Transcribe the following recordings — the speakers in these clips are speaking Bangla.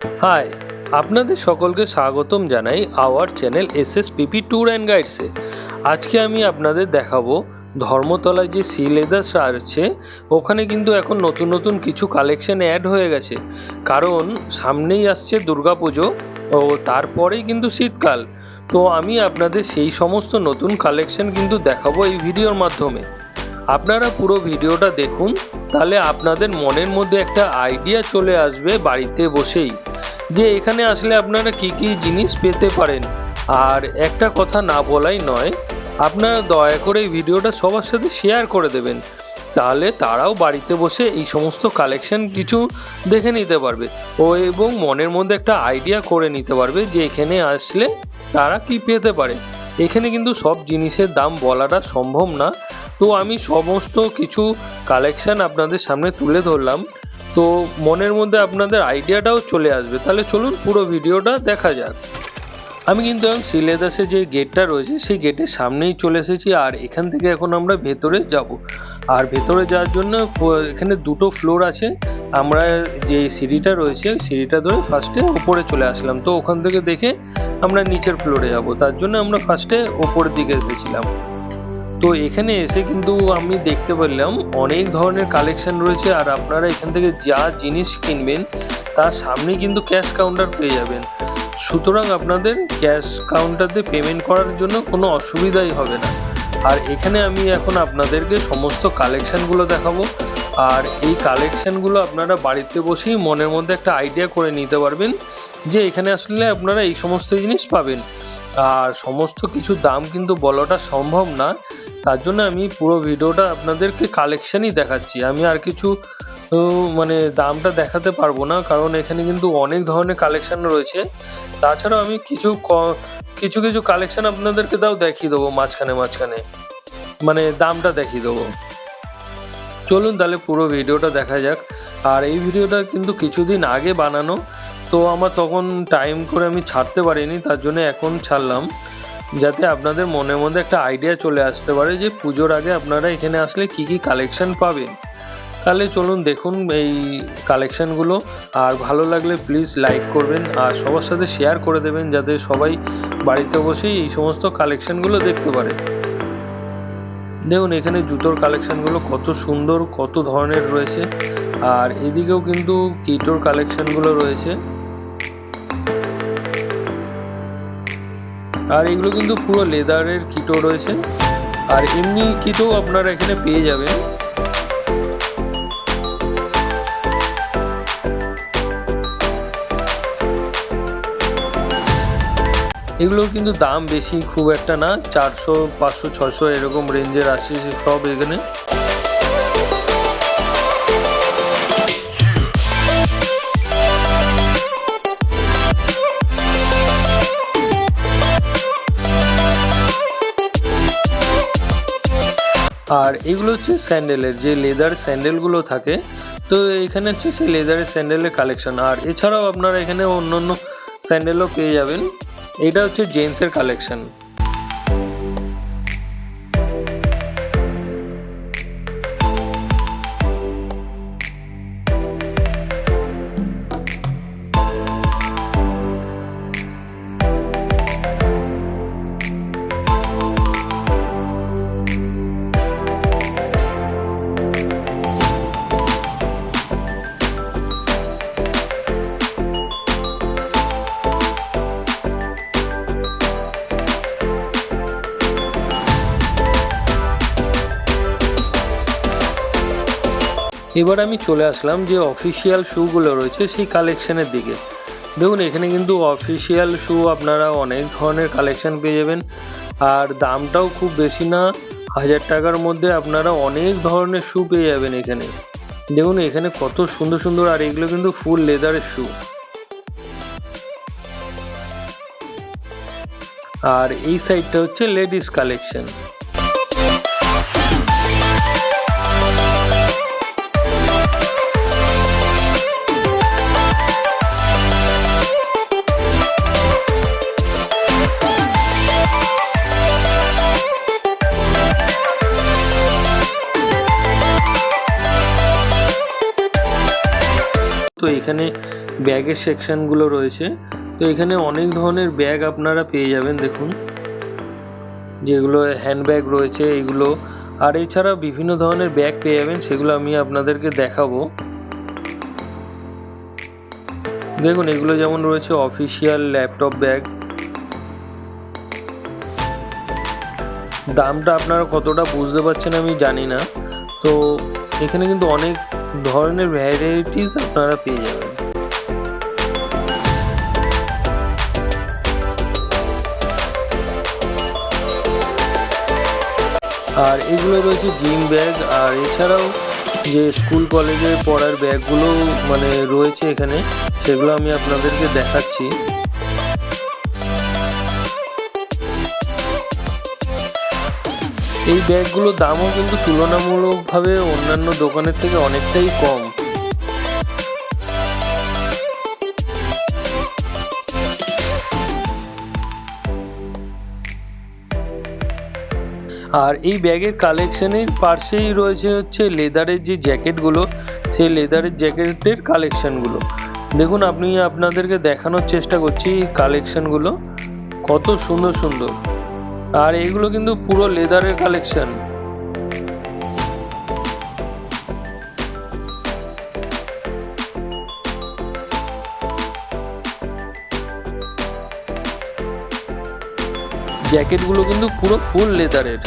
হাই, আপনাদের সকলকে স্বাগতম জানাই আওয়ার চ্যানেল এসএসপিপি ট্যুর অ্যান্ড গাইডসে। আজকে আমি আপনাদের দেখাবো ধর্মতলায় যে সি লেদার্স আছে ওখানে কিন্তু এখন নতুন নতুন কিছু কালেকশন অ্যাড হয়ে গেছে, কারণ সামনেই আসছে দুর্গাপুজো ও তারপরেই কিন্তু শীতকাল। তো আমি আপনাদের সেই সমস্ত নতুন কালেকশন কিন্তু দেখাবো এই ভিডিওর মাধ্যমে। আপনারা পুরো ভিডিওটা দেখুন, তাহলে আপনাদের মনের মধ্যে একটা আইডিয়া চলে আসবে বাড়িতে বসেই যে এখানে আসলে আপনারা কি কি জিনিস পেতে পারেন। আর একটা কথা না বলাই নয়, আপনারা দয়া করে এই ভিডিওটা সবার সাথে শেয়ার করে দেবেন, তাহলে তারাও বাড়িতে বসে এই সমস্ত কালেকশন কিছু দেখে নিতে পারবে এবং মনের মধ্যে একটা আইডিয়া করে নিতে পারবে যে এখানে আসলে তারা কি পেতে পারে। এখানে কিন্তু সব জিনিসের দাম বলাটা সম্ভব না, তো আমি সমস্ত কিছু কালেকশন আপনাদের সামনে তুলে ধরলাম, তো মনের মধ্যে আপনাদের আইডিয়াটাও চলে আসবে। তাহলে চলুন পুরো ভিডিওটা দেখা যাক। আমি কিন্তু এখন সি লেদার্সের যে গেটটা রয়েছে সেই গেটের সামনেই চলে এসেছি, আর এখান থেকে এখন আমরা ভেতরে যাব। আর ভেতরে যাওয়ার জন্য এখানে দুটো ফ্লোর আছে, আমরা যে সিঁড়িটা রয়েছে ওই সিঁড়িটা ধরে ফার্স্টে ওপরে চলে আসলাম, তো ওখান থেকে দেখে আমরা নিচের ফ্লোরে যাব, তার জন্য আমরা ফার্স্টে ওপরের দিকে এসেছিলাম। তো এখানে এসে কিন্তু আমি দেখতে পেলাম অনেক ধরনের কালেকশন রয়েছে, আর আপনারা এখান থেকে যা জিনিস কিনবেন তার সামনেই কিন্তু ক্যাশ কাউন্টার পেয়ে যাবেন, সুতরাং আপনাদের ক্যাশ কাউন্টারে পেমেন্ট করার জন্য কোনো অসুবিধাই হবে না। আর এখানে আমি এখন আপনাদেরকে সমস্ত কালেকশনগুলো দেখাবো, আর এই কালেকশনগুলো আপনারা বাড়িতে বসেই মনের মধ্যে একটা আইডিয়া করে নিতে পারবেন যে এখানে আসলে আপনারা এই সমস্ত জিনিস পাবেন। আর সমস্ত কিছু দাম কিন্তু বলাটা সম্ভব না, তার জন্য আমি পুরো ভিডিওটা আপনাদেরকে কালেকশনই দেখাচ্ছি, আমি আর কিছু মানে দামটা দেখাতে পারবো না, কারণ এখানে কিন্তু অনেক ধরনের কালেকশন রয়েছে। তাছাড়াও আমি কিছু কিছু কালেকশন আপনাদেরকে দেখিয়ে দেবো মাঝখানে মানে দামটা দেখিয়ে দেবো। চলুন তাহলে পুরো ভিডিওটা দেখা যাক। আর এই ভিডিওটা কিন্তু কিছুদিন আগে বানানো, তো আমার তখন টাইম করে আমি ছাড়তে পারিনি, তার জন্য এখন ছাড়লাম যাতে আপনাদের মনের মধ্যে একটা আইডিয়া চলে আসতে পারে যে পুজোর আগে আপনারা এখানে আসলে কি কি কালেকশন পাবেন। তাহলে চলুন দেখুন এই কালেকশনগুলো, আর ভালো লাগলে প্লিজ লাইক করবেন আর সবার সাথে শেয়ার করে দেবেন যাতে সবাই বাড়িতে বসেই এই সমস্ত কালেকশনগুলো দেখতে পারে। দেখুন এখানে জুতোর কালেকশনগুলো কত সুন্দর, কত ধরনের রয়েছে, আর এদিকেও কিন্তু কিটোর কালেকশনগুলো রয়েছে, আর এগুলো কিন্তু পুরো লেদারের কিটো রয়েছে, আর এমনি কিটো আপনারা এখানে পেয়ে যাবেন। এগুলো কিন্তু দাম বেশি খুব একটা না, 400 500 600 এরকম রেঞ্জের আছে সব এখানে। আর এগুলো হচ্ছে স্যান্ডেলের, যে লেদার স্যান্ডেলগুলো থাকে, তো এখানে হচ্ছে সেই লেদারের স্যান্ডেলের কালেকশন। আর এছাড়াও আপনারা এখানে অন্য অন্য স্যান্ডেলও পেয়ে যাবেন। এটা হচ্ছে জেন্টসের কালেকশন। এবার আমি চলে আসলাম যে অফিসিয়াল শুগুলো রয়েছে সেই কালেকশনের দিকে। দেখুন এখানে কিন্তু অফিসিয়াল শু আপনারা অনেক ধরনের কালেকশন পেয়ে যাবেন, আর দামটাও খুব বেশি না, 1000 টাকার মধ্যে আপনারা অনেক ধরনের শু পেয়ে যাবেন এখানে। দেখুন এখানে কত সুন্দর সুন্দর, আর এগুলো কিন্তু ফুল লেদারের শু। আর এই সাইডটা হচ্ছে লেডিস কালেকশন। তো এখানে ব্যাগের সেকশনগুলো রয়েছে। তো এখানে অনেক ধরনের ব্যাগ আপনারা পেয়ে যাবেন, দেখুন যেগুলো হ্যান্ডব্যাগ রয়েছে এগুলো, আর এছাড়া বিভিন্ন ধরনের ব্যাগ পেয়ে যাবেন, সেগুলো আমি আপনাদেরকে দেখাবো। দেখুন এগুলো যেমন রয়েছে অফিসিয়াল ল্যাপটপ ব্যাগ। দামটা আপনারা কতটা বুঝতে পারছেন আমি জানি না। তো এখানে কিন্তু অনেক ধরনের ভ্যারাইটিস আপনারা পেয়ে যাবেন। আর এগুলো রয়েছে জিম ব্যাগ, আর এছাড়াও যে স্কুল কলেজে পড়ার ব্যাগগুলো মানে রয়েছে এখানে, সেগুলো আমি আপনাদেরকে দেখাচ্ছি। এই ব্যাগগুলোর দামও কিন্তু তুলনামূলকভাবে অন্যান্য দোকানের থেকে অনেকটাই কম। আর এই ব্যাগের কালেকশনের পাশেই রয়েছে হচ্ছে লেদারের যে জ্যাকেটগুলো, সেই লেদারের জ্যাকেটের কালেকশনগুলো। দেখুন আমি আপনাদেরকে দেখানোর চেষ্টা করছি কালেকশনগুলো কত সুন্দর সুন্দর। আর এইগুলো কিন্তু পুরো লেদারের কালেকশন। জ্যাকেটগুলো কিন্তু পুরো ফুল লেদারের।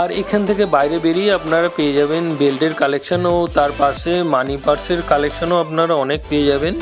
আর এখান থেকে বাইরে বেরিয়ে আপনারা পেয়ে যাবেন বেল্টের কালেকশন, ও তার পাশে মানি পার্সের কালেকশনও আপনারা অনেক পেয়ে যাবেন।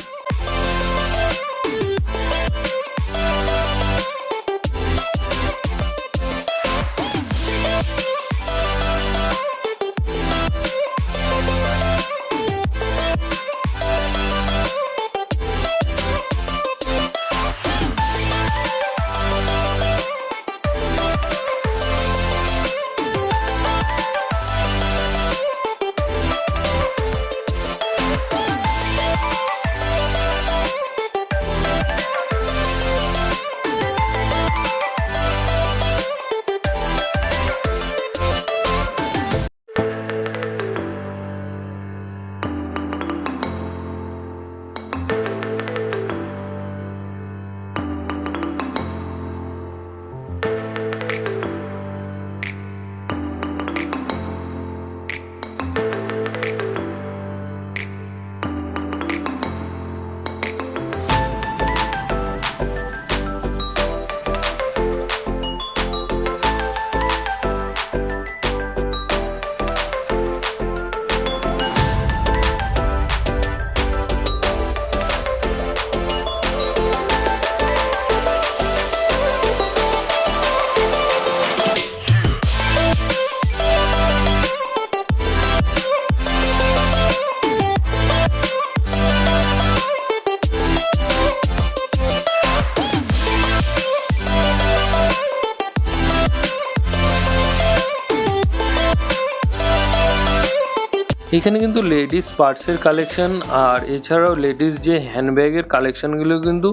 এখানে কিন্তু লেডিস পার্সের কালেকশন আর এছাড়াও লেডিস যে হ্যান্ডব্যাগের কালেকশনগুলো কিন্তু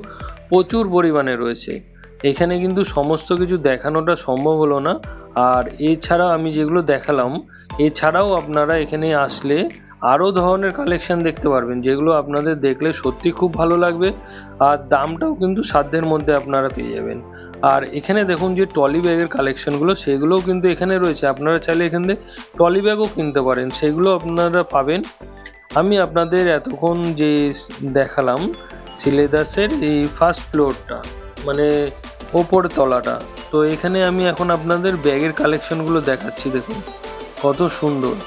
প্রচুর পরিমাণে রয়েছে। এখানে কিন্তু সমস্ত কিছু দেখানোটা সম্ভব হলো না। আর এছাড়া আমি যেগুলো দেখালাম, এছাড়াও আপনারা এখানে আসলে আরও ধরনের কালেকশন দেখতে পারবেন, যেগুলো আপনাদের দেখলে সত্যি খুব ভালো লাগবে। আর দামটাও কিন্তু সাধ্যের মধ্যে আপনারা পেয়ে যাবেন। আর এখানে দেখুন যে ট্রলি ব্যাগের কালেকশনগুলো, সেগুলোও কিন্তু এখানে রয়েছে। আপনারা চাইলে এখান থেকে ট্রলি ব্যাগও কিনতে পারেন, সেগুলো আপনারা পাবেন। আমি আপনাদের এতক্ষণ যে দেখালাম সিলেদাসের এই ফার্স্ট ফ্লোরটা, মানে ওপর তলাটা, তো এখানে আমি এখন আপনাদের ব্যাগের কালেকশনগুলো দেখাচ্ছি। দেখুন কত সুন্দর।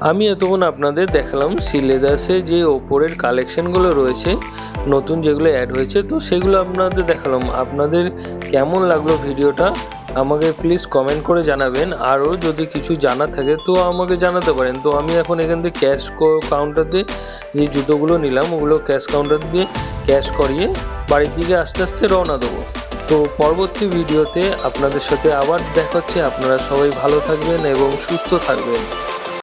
আমি এতক্ষণ আপনাদের দেখালাম সি লেদার্সে যে ওপরের কালেকশনগুলো রয়েছে নতুন যেগুলো অ্যাড হয়েছে, তো সেগুলো আপনাদের দেখালাম। আপনাদের কেমন লাগলো ভিডিওটা আমাকে প্লিজ কমেন্ট করে জানাবেন। আরও যদি কিছু জানার থাকে তো আমাকে জানাতে পারেন। তো আমি এখন এখান থেকে ক্যাশ কাউন্টার দিয়ে যে জুতোগুলো নিলাম ওগুলো ক্যাশ কাউন্টার দিয়ে ক্যাশ করিয়ে বাড়ির দিকে আস্তে আস্তে রওনা দেবো। তো পরবর্তী ভিডিওতে আপনাদের সাথে আবার দেখা হচ্ছে। আপনারা সবাই ভালো থাকবেন এবং সুস্থ থাকবেন।